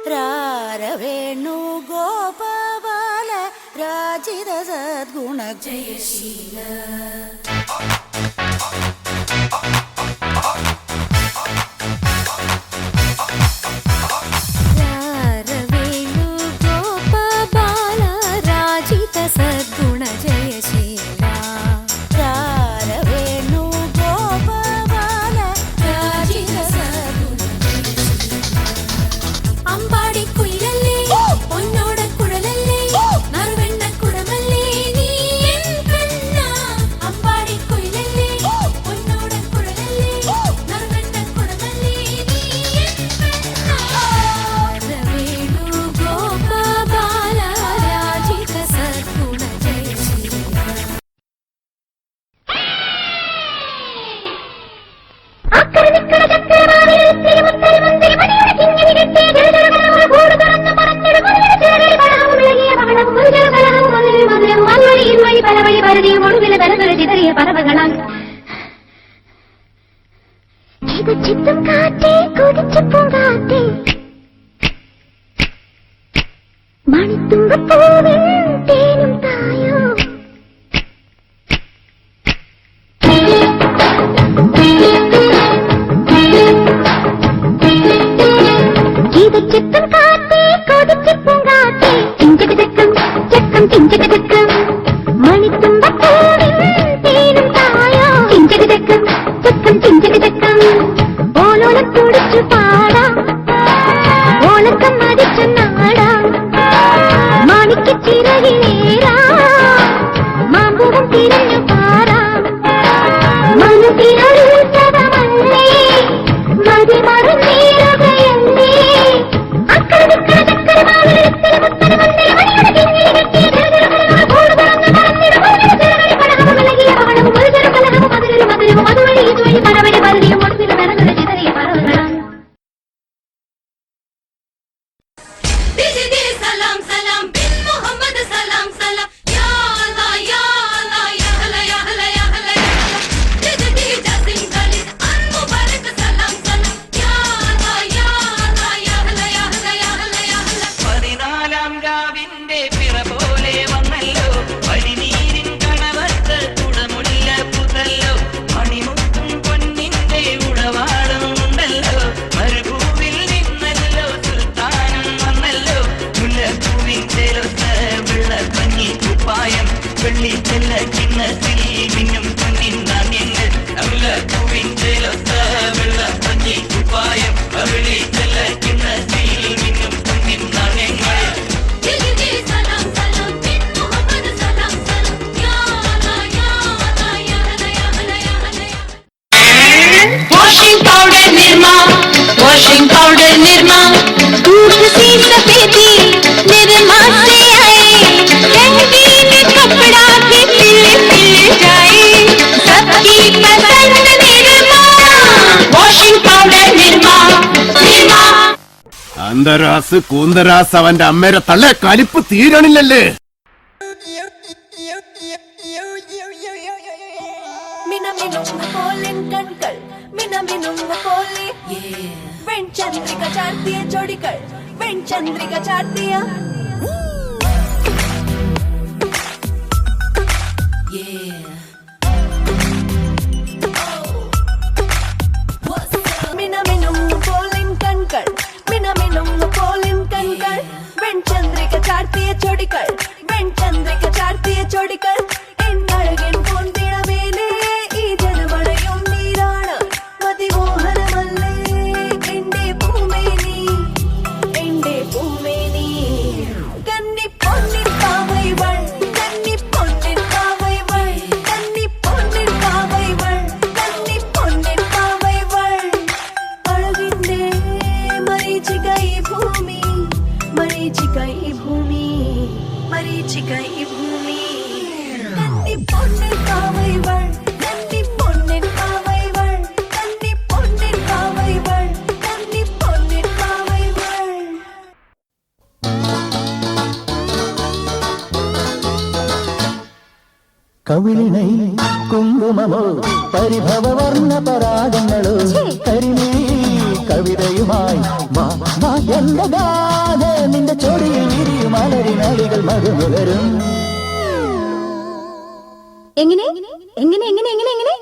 രാരവേണു ഗോപാല രാജിത സദ്ഗുണ ജയശീല രാരവേണു ഗോപാല രാജിത സദ്ഗുണ ജയശീല രാരവേണു ഗോപാല രാജിത സദ്ഗുണ അമ്പാടി കുയിലല്ലേ പൊന്നോട കുഴലല്ലേ നറുവെണ്ണ കുടമല്ലേ നീ എൻ കണ്ണ അമ്പാടി കുയിലല്ലേ പൊന്നോട കുഴലല്ലേ നറുവെണ്ണ കുടമല്ലേ നീ എൻ കണ്ണ രവേണു ഗോപാല രാജിത സദ്ഗുണ ജയശീല അക്കരനിക്കട ചക്രവാണിൽ തിരുമുത്തരി മുന്തിരി മണിയുടെ കിങ്ങിണി കെട്ടി ജലജലകളോട് കൂട് തുറന്ന് പറന്നിട മുന്നിലെ ചേരൽ കളഹം വിളകിയ മകളം മുരുകൽ കലഹം മുന്നിൽ മധുരം മൽവഴിയിൽ വഴി പല വഴി പരതിയും ഒടുവിലെ തലതുര ചിതറിയ പറവകളാൽ ചിതച്ചിത്തും കാറ്റേ കൊതിച്ചപ്പും കാറ്റേ മണിത്തുമ്പപ്പൂവിൻ തേനും തായോ ചിതച്ചിത്തും കാറ്റേ കൊതിച്ചപ്പും കാറ്റേ ചിഞ്ചകചക്കം ചക്കം ചിഞ്ചകചക്കം മണിത്തുമ്പപ്പൂവിൻ തേനും തായോ ചിഞ്ചകചക്കം ചക്കം ചിഞ്ചകചക്കം ഓലോലം തുടിച്ചു പാടാം ഓലക്കം മതിച്ചു നാടാം മാണിക്ക് ചിറകിലേറാ മാമ്പൂവം തിരഞ്ഞു പാറാം മനസ്സിലൊരുത്സവമല്ലേ മതി മറന്നേറുകയല്ലേ അക്കരനിക്കട ചക്രവാളത്തിൽ മുത്തരി മുന്തിരി മണിയുടെ കിങ്ങിണി കെട്ടി ജലജലകളോട് കൂട് തുറന്ന് പറന്നിട മുന്നിലെ ചേരൽ കളഹം വിളകിയ മകളം മുരുകൽ കലഹം മധുരം മധുരം അതുവഴി ഇതുവഴി പലവഴി പരതിയും ഒടുവിലെ തലതുര ചിതറിയ പറവകളാൽ सलाम सलाम बिन मोहम्मद सलाम सलाम या अल्लाह या अल्लाह या हला या हला या हला या हला जिदी जसिन गली अन मुबारक सलाम सलाम या अल्लाह या अल्लाह या हला या हला या हला या हला പതിനാലാം രാവിന്റെ പിറ പോലെ വന്നല്ലോ പനിനീരിൻ കണവത്ത് കുടമുല്ല പുതല്ലോ മണിമുത്തും പൊന്നിന്റെ ഉടവാടും ഉണ്ടല്ലോ മരുഭൂവിൽ നിന്നല്ലോ സുൽത്താനും വന്നല്ലോ മുല്ലപ്പൂവിൻ ചേലൊത്ത വെള്ളപ്പഞ്ഞി കുപ്പായം വെള്ളി ചെല്ല ചിന്നത്തിൽ മിന്നും പൊന്നിൻ നാണ്യങ്ങൾ മുല്ലപ്പൂവിൻ ചേലൊത്ത വെള്ളപ്പഞ്ഞി കുപ്പായം വെള്ളി ചെല്ല ചിന്നത്തിൽ മിന്നും പൊന്നിൻ നാണ്യങ്ങൾ जिदी सलाम सलाम बिन मोहम्मद सलाम सलाम या अल्लाह या अल्लाह या हला या हला या हला वॉशिंग पाउडर निरमा दूध सी सफेदी निरमा से आए रंगीन कपड़ा भी पिल पिल जाए सबकी पसंद निरमा वॉशिंग पाउडर निरमा അന്തരാസ് കൂന്തരാസ് അവന്റെ അമ്മേരെ തള്ളെ കലിപ്പ് തീരണില്ലല്ലേ. മിനമിനുങ്ങ പോലെൻ കൺകൾ മിനമിനുങ്ങ പോലെ വെൺചന്ദ്രിക ചാർത്തിയ ജോഡികൾ വെൺചന്ദ്രിക ചാർത്തിയ മിനമിനുങ്ങ പോലെൻ കൺകൾ മിനമിനുങ്ങ പോലെൻ കൺകൾ വെൺചന്ദ്രിക ചാർത്തിയ ജോഡികൾ വെൺചന്ദ്രിക ചാർത്തിയ ജോഡികൾ എന്നഴകൻ പൊന്തിടമേലേ ഈ ജനമഴയും നീരാണ് മതിമോഹനമല്ലേ എന്റെ പൂമേനി കന്നി പൊന്നിൻ പാവൈവൾ കന്നി പൊന്നിൻ പാവൈവൾ കന്നി പൊന്നിൻ പാവൈവൾ കന്നി പൊന്നിൻ പാവൈവൾ അഴകിന്റെ മരീചിക ഈ ഭൂമി മരീചിക ഈ ഭൂമി മരീചിക ഈ ഭൂമി കന്നി പൊന്നിൻ പാവൈവൾ കന്നി പൊന്നിൻ പാവൈവൾ കന്നി പൊന്നിൻ പാവൈവൾ കന്നി പൊന്നിൻ പാവൈവൾ കവിളിണൈ കുങ്കുമമോ പരിഭവവർണ്ണ പരാഗങ്ങളോ കരിമേ കവിതയുമായി വാ വാ എന്റെ ഗാഥ നിന്റെ ചോടിയിൽ വിരിയും അലരിനാളികൾ മധുമുകരും എങ്ങനെ എങ്ങനെ എങ്ങനെ എങ്ങനെ എങ്ങനെ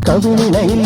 കവിളിണയിൽ